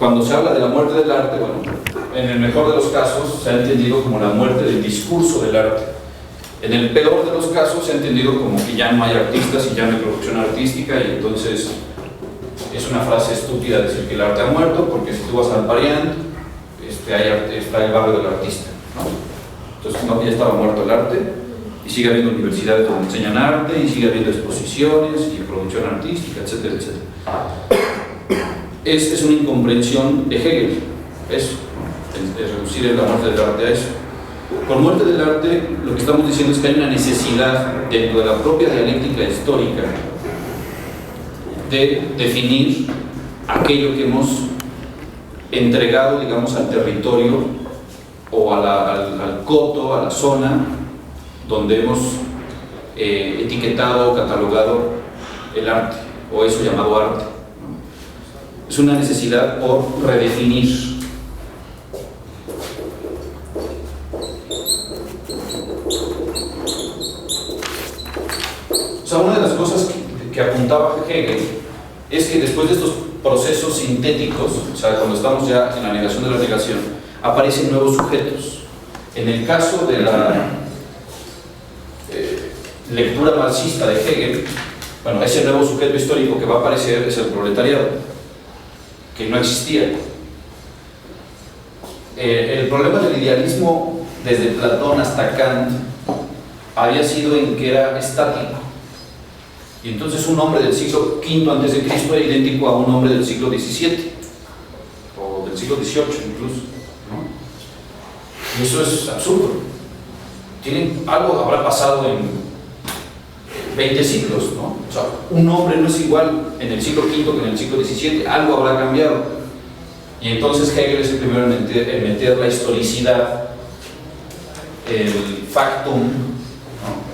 cuando se habla de la muerte del arte, bueno, en el mejor de los casos se ha entendido como la muerte del discurso del arte. En el peor de los casos se ha entendido como que ya no hay artistas y ya no hay producción artística, y entonces es una frase estúpida decir que el arte ha muerto, porque si tú vas al Parián, está el barrio del artista, ¿no? Entonces no, ya estaba muerto el arte, y sigue habiendo universidades donde enseñan arte, y sigue habiendo exposiciones y producción artística, etcétera, etcétera. Es una incomprensión de Hegel, es reducir la muerte del arte a eso. Con muerte del arte, lo que estamos diciendo es que hay una necesidad dentro de la propia dialéctica histórica de definir aquello que hemos entregado, digamos, al territorio o al coto, a la zona donde hemos etiquetado o catalogado el arte, o eso llamado arte. Es una necesidad por redefinir. O sea, una de las cosas que apuntaba Hegel es que después de estos procesos sintéticos, o sea, cuando estamos ya en la negación de la negación, aparecen nuevos sujetos. En el caso de la lectura marxista de Hegel, bueno, ese nuevo sujeto histórico que va a aparecer es el proletariado, que no existía. El problema del idealismo desde Platón hasta Kant había sido en que era estático, y entonces un hombre del siglo V a.C. era idéntico a un hombre del siglo XVII o del siglo XVIII incluso, ¿no? Y eso es absurdo. Algo habrá pasado en 20 siglos, ¿no? O sea, un hombre no es igual en el siglo V que en el siglo XVII, algo habrá cambiado. Y entonces Hegel es el primero en meter la historicidad, el factum, ¿no?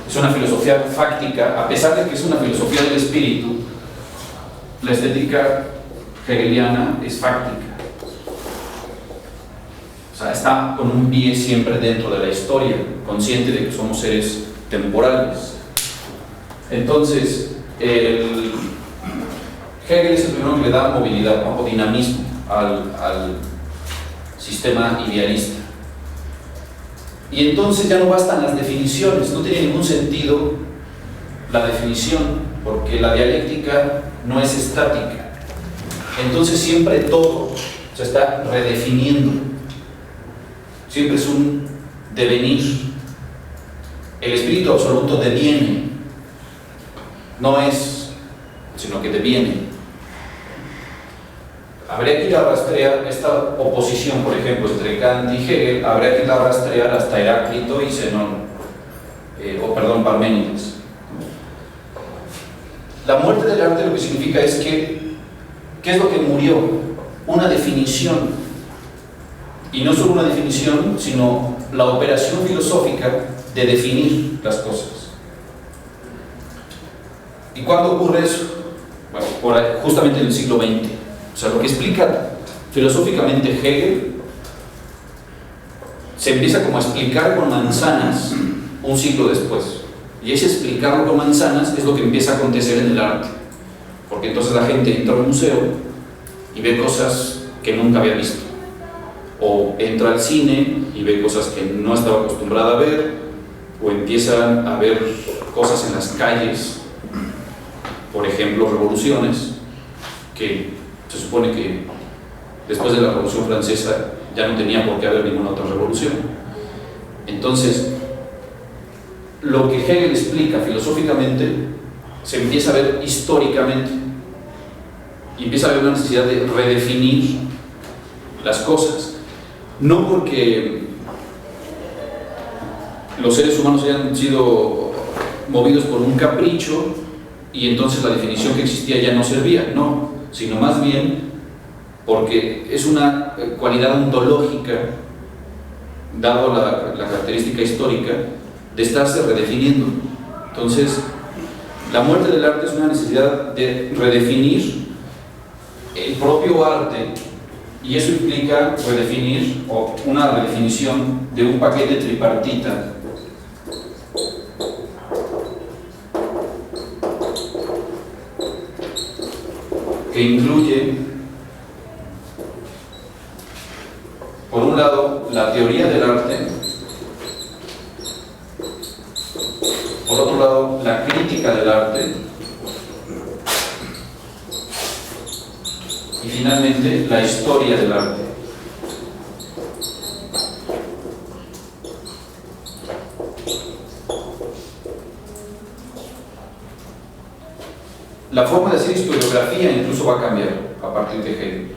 Es una filosofía fáctica, a pesar de que es una filosofía del espíritu. La estética hegeliana es fáctica, o sea, está con un pie siempre dentro de la historia, consciente de que somos seres temporales. Entonces, Hegel es el primero que le da movilidad, ¿no? O dinamismo al sistema idealista. Y entonces ya no bastan las definiciones, no tiene ningún sentido la definición, porque la dialéctica no es estática. Entonces siempre todo se está redefiniendo, siempre es un devenir. El espíritu absoluto deviene, no es, sino que deviene. Habría que ir a rastrear esta oposición, por ejemplo, entre Kant y Hegel, habría que ir a rastrear hasta Heráclito y Zenón, Parménides. La muerte del arte lo que significa es que, ¿qué es lo que murió? Una definición. Y no solo una definición, sino la operación filosófica de definir las cosas. ¿Y cuándo ocurre eso? Bueno, justamente en el siglo XX. O sea, lo que explica filosóficamente Hegel se empieza como a explicar con manzanas un siglo después. Y ese explicarlo con manzanas es lo que empieza a acontecer en el arte. Porque entonces la gente entra a un museo y ve cosas que nunca había visto. O entra al cine y ve cosas que no estaba acostumbrada a ver. O empiezan a ver cosas en las calles. Por ejemplo, revoluciones que se supone que después de la Revolución Francesa ya no tenía por qué haber ninguna otra revolución. Entonces, lo que Hegel explica filosóficamente se empieza a ver históricamente, y empieza a haber una necesidad de redefinir las cosas, no porque los seres humanos hayan sido movidos por un capricho y entonces la definición que existía ya no servía, no, sino más bien porque es una cualidad ontológica, dado la característica histórica, de estarse redefiniendo. Entonces, la muerte del arte es una necesidad de redefinir el propio arte, y eso implica redefinir, o una redefinición de un paquete tripartita que incluye la teoría del arte, por otro lado, la crítica del arte, y finalmente, la historia del arte. La forma de hacer historiografía incluso va a cambiar a partir de Hegel.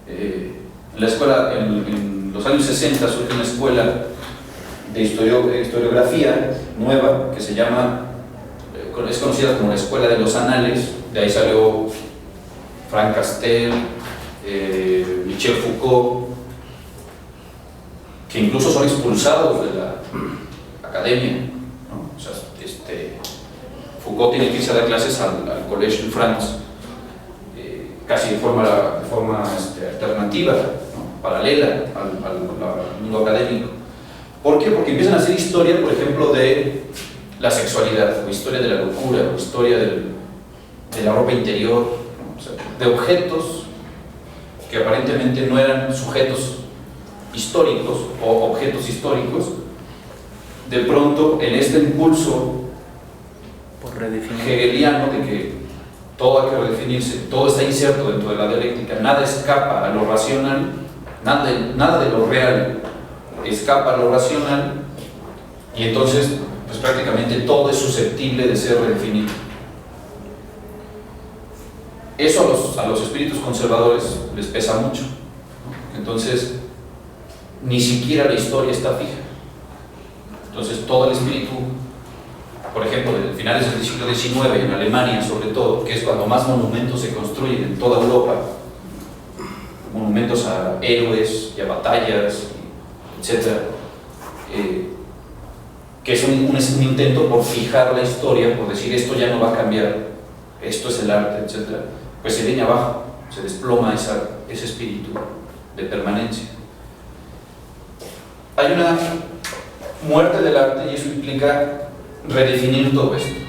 En la escuela, en los años 60 surge una escuela de historiografía nueva que se llama, es conocida como la Escuela de los Anales. De ahí salió Frank Castell, Michel Foucault, que incluso son expulsados de la academia, ¿no? O sea, Foucault tiene que irse a dar clases al Collège de France, casi de forma alternativa, ¿no? Paralela al mundo académico. ¿Por qué? Porque empiezan a hacer historia, por ejemplo, de la sexualidad, o historia de la locura, o historia de la ropa interior, ¿no? O sea, de objetos que aparentemente no eran sujetos históricos o objetos históricos. De pronto, en este impulso hegeliano de que todo hay que redefinirse, todo está inserto dentro de la dialéctica, nada escapa a lo racional, nada de lo real escapa a lo racional, y entonces pues prácticamente todo es susceptible de ser redefinido. Eso a los espíritus conservadores les pesa mucho, ¿no? Entonces ni siquiera la historia está fija. Entonces todo el espíritu, por ejemplo, de finales del siglo XIX, en Alemania sobre todo, que es cuando más monumentos se construyen en toda Europa, monumentos a héroes y a batallas, etc., que es un intento por fijar la historia, por decir esto ya no va a cambiar, esto es el arte, etc., pues se viene abajo, se desploma ese espíritu de permanencia. Hay una muerte del arte y eso implica redefinir todo esto,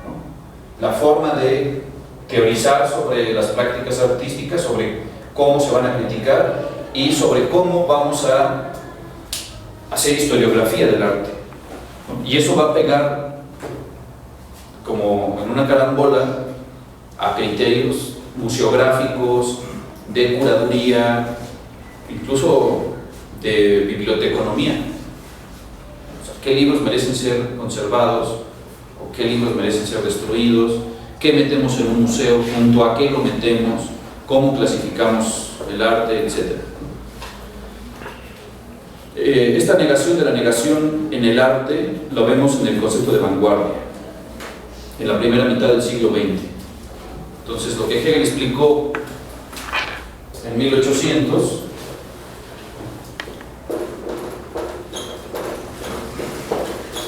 ¿no? La forma de teorizar sobre las prácticas artísticas, sobre cómo se van a criticar y sobre cómo vamos a hacer historiografía del arte, ¿no? Y eso va a pegar como en una carambola a criterios museográficos, de curaduría, incluso de biblioteconomía. O sea, ¿qué libros merecen ser conservados o qué libros merecen ser destruidos? ¿Qué metemos en un museo? ¿Junto a qué lo metemos? ¿Cómo clasificamos el arte? Etcétera. Esta negación de la negación en el arte lo vemos en el concepto de vanguardia, en la primera mitad del siglo XX. Entonces, lo que Hegel explicó en 1800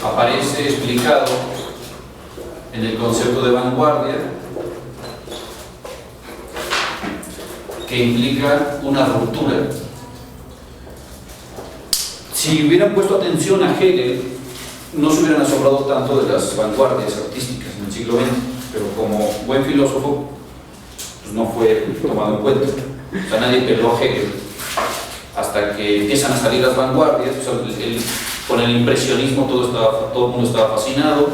aparece explicado en el concepto de vanguardia, que implica una ruptura. Si hubieran puesto atención a Hegel, no se hubieran asombrado tanto de las vanguardias artísticas en el siglo XX, pero como buen filósofo, pues no fue tomado en cuenta. O sea, nadie peló a Hegel hasta que empiezan a salir las vanguardias. O sea, con el impresionismo todo el mundo estaba fascinado,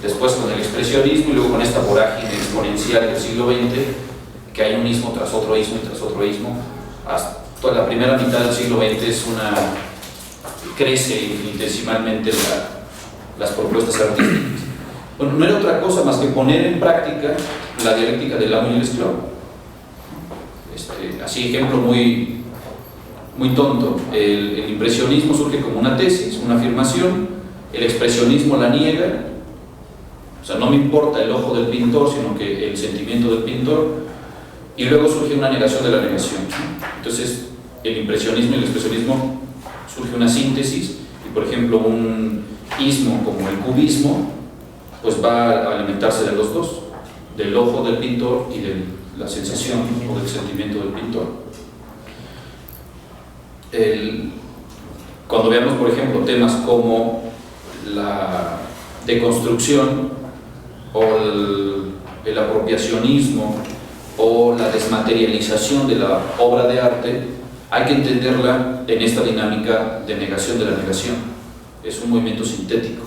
después con el expresionismo y luego con esta vorágine exponencial del siglo XX, que hay un ismo tras otro ismo y tras otro ismo. Hasta la primera mitad del siglo XX crece infinitesimalmente las propuestas artísticas. Bueno, no era otra cosa más que poner en práctica la dialéctica del amo y el esclavo. Así, ejemplo muy tonto, el impresionismo surge como una tesis, una afirmación, el expresionismo la niega, o sea, no me importa el ojo del pintor, sino que el sentimiento del pintor, y luego surge una negación de la negación, ¿no? Entonces, el impresionismo y el expresionismo surge una síntesis, y por ejemplo, un ismo como el cubismo, pues va a alimentarse de los dos, del ojo del pintor y de la sensación o del sentimiento del pintor. Cuando veamos, por ejemplo, temas como la deconstrucción o el apropiacionismo o la desmaterialización de la obra de arte, hay que entenderla en esta dinámica de negación de la negación. Es un movimiento sintético.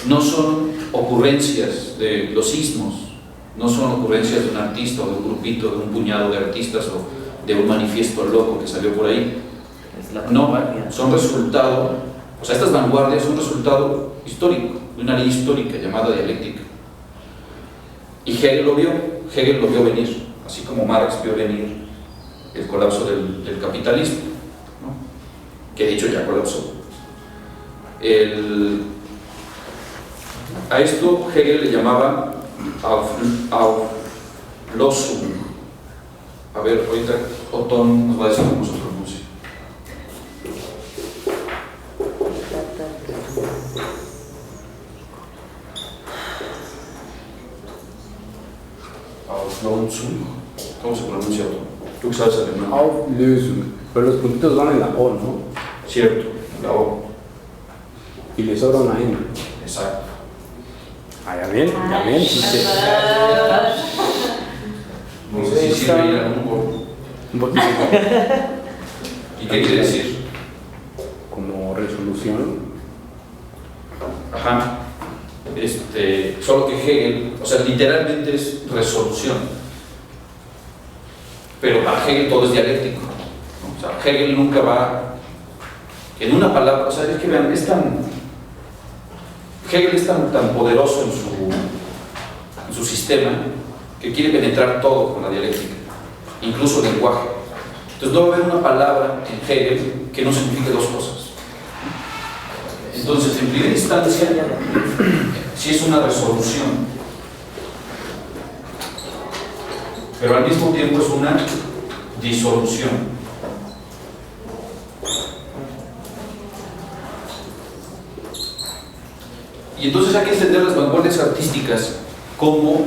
No son ocurrencias de los ismos, no son ocurrencias de un artista o de un grupito, de un puñado de artistas o de un manifiesto loco que salió por ahí. No, son resultado, o sea, estas vanguardias son resultado histórico, de una ley histórica llamada dialéctica. Y Hegel lo vio venir, así como Marx vio venir el colapso del capitalismo, ¿no? Que de hecho ya colapsó. A esto Hegel le llamaba Auflösung. A ver, ahorita Otón nos va a decir cómo se pronuncia. Auflösung. ¿Cómo se pronuncia, Otón? Tú que sabes alemán. Auflösung. Pero los puntitos van en la O, ¿no? Cierto, la O. Y le sobra una N. Exacto. Ah, ya bien, ya bien. No sé si sirve ya un poco. Un poquito. ¿Y qué quiere decir? Como resolución. Ajá. Solo que Hegel, o sea, literalmente es resolución. Pero para Hegel todo es dialéctico, ¿no? O sea, Hegel nunca va en una palabra, o sea, es que vean, Hegel es tan poderoso en su sistema que quiere penetrar todo con la dialéctica, incluso el lenguaje. Entonces no va a haber una palabra en Hegel que no signifique dos cosas. Entonces, en primera instancia, sí es una resolución, pero al mismo tiempo es una disolución. Y entonces hay que entender las vanguardias artísticas como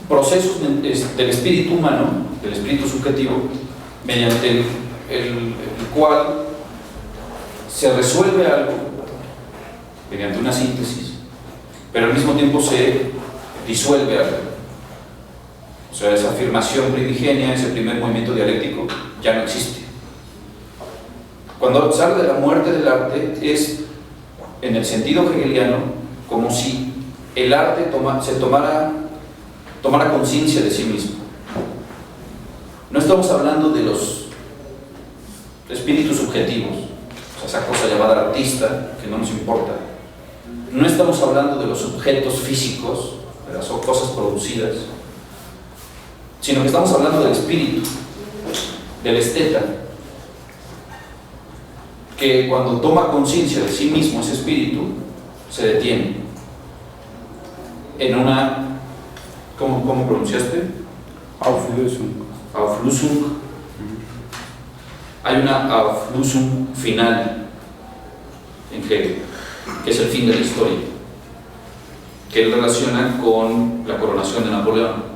procesos del espíritu humano, del espíritu subjetivo, mediante el cual se resuelve algo mediante una síntesis, pero al mismo tiempo se disuelve algo. O sea, esa afirmación primigenia, ese primer movimiento dialéctico, ya no existe. Cuando se habla de la muerte del arte, es en el sentido hegeliano como si el arte tomara conciencia de sí mismo. No estamos hablando de los espíritus subjetivos, o sea, esa cosa llamada artista, que no nos importa. No estamos hablando de los objetos físicos, de las cosas producidas, sino que estamos hablando del espíritu, del esteta, que cuando toma conciencia de sí mismo ese espíritu, se detiene en una, ¿cómo pronunciaste? Auflösung. Auflösung. Hay una Auflösung final en Hegel, que es el fin de la historia, que él relaciona con la coronación de Napoleón.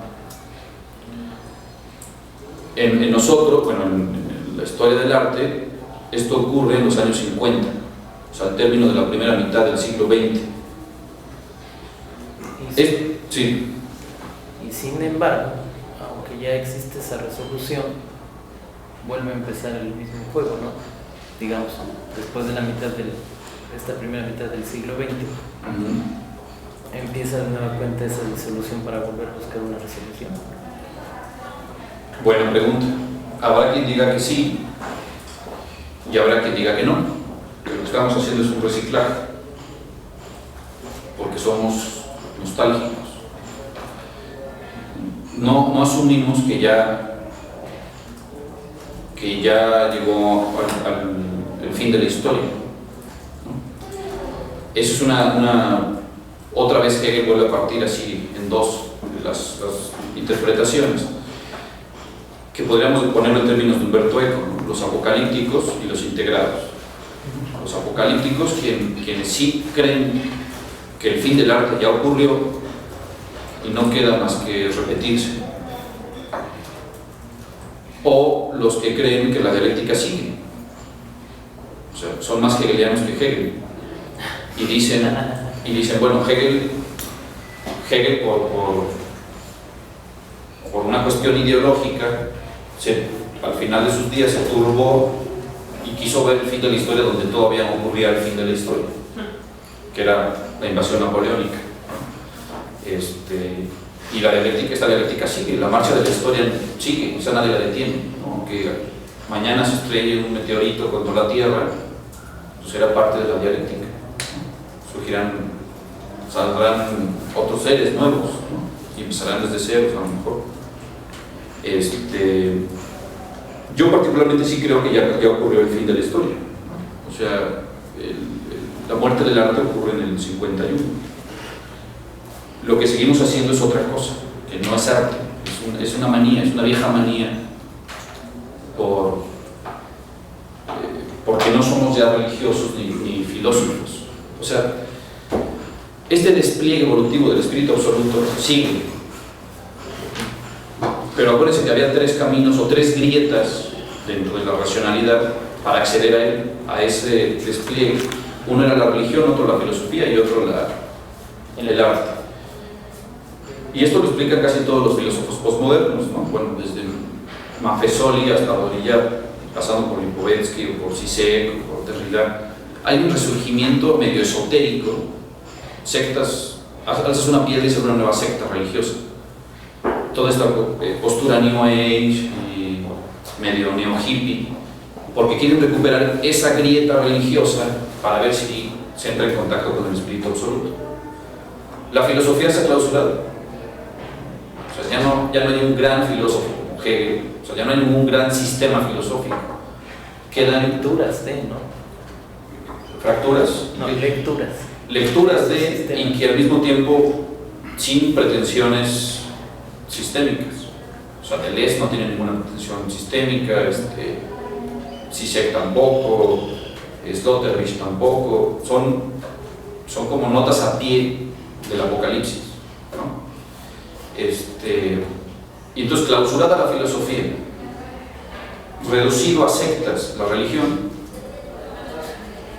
En nosotros, bueno, en la historia del arte, esto ocurre en los años 50, o sea, al término de la primera mitad del siglo XX. Sí. Y sin embargo, aunque ya existe esa resolución, vuelve a empezar el mismo juego, ¿no? Digamos, después de esta primera mitad del siglo XX, empieza de nueva cuenta esa disolución para volver a buscar una resolución. Buena pregunta. Habrá quien diga que sí y habrá quien diga que no, que lo que estamos haciendo es un reciclaje porque somos nostálgicos. No asumimos que ya llegó al fin de la historia, ¿no? Eso es otra vez Hegel vuelve a partir así en dos las interpretaciones, que podríamos ponerlo en términos de Humberto Eco, ¿no? Los apocalípticos y los integrados. Los apocalípticos, quienes sí creen que el fin del arte ya ocurrió y no queda más que repetirse, o los que creen que la dialéctica sigue, o sea, son más hegelianos que Hegel, y dicen bueno, Hegel por una cuestión ideológica al final de sus días se turbó y quiso ver el fin de la historia donde todavía no ocurría el fin de la historia, que era la invasión napoleónica. Y esta dialéctica sigue, la marcha de la historia sigue, o sea, nadie la detiene, ¿no? Aunque mañana se estrelle un meteorito contra la Tierra, pues será parte de la dialéctica, saldrán otros seres nuevos, ¿no? Y empezarán desde ceros a lo mejor. Yo particularmente sí creo que ya ocurrió el fin de la historia, ¿no? O sea, la muerte del arte ocurre en el 51. Lo que seguimos haciendo es otra cosa, que no es arte, es una manía, es una vieja manía, porque no somos ya religiosos ni filósofos. O sea, este despliegue evolutivo del espíritu absoluto sigue, pero acuérdense que había 3 caminos o 3 grietas dentro de la racionalidad para acceder a él, a ese despliegue. Uno era la religión, otro la filosofía y otro el arte. Y esto lo explican casi todos los filósofos postmodernos, ¿no? Bueno, desde Maffesoli hasta Baudrillard, pasando por Lipovetsky o por Zizek o por Derrida. Hay un resurgimiento medio esotérico, sectas, haces una piedra y se una nueva secta religiosa. Toda esta postura New Age y medio neo-hippie, porque quieren recuperar esa grieta religiosa para ver si se entra en contacto con el espíritu absoluto. La filosofía se ha clausurado. O sea, ya no hay un gran filósofo como Hegel, o sea, ya no hay ningún gran sistema filosófico. Quedan lecturas de, ¿no? Fracturas. No, lecturas. Lecturas de, y que al mismo tiempo sin pretensiones sistémicas. O sea, Deleuze no tiene ninguna pretensión sistémica, Zizek tampoco, Sloterdijk tampoco, son como notas a pie del Apocalipsis, ¿no? Y entonces, clausurada la filosofía, reducido a sectas la religión,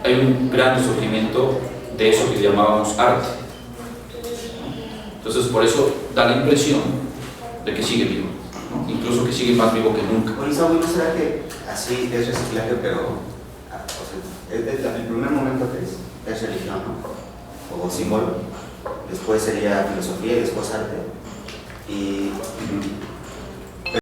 hay un gran resurgimiento de eso que llamábamos arte. Entonces, por eso da la impresión de que sigue vivo, ¿no? Incluso que sigue más vivo que nunca. Bueno, Saúl, ¿no será que así es reciclaje, pero o sea, el primer momento que es religión, ¿no? O símbolo, después sería filosofía y después arte? Y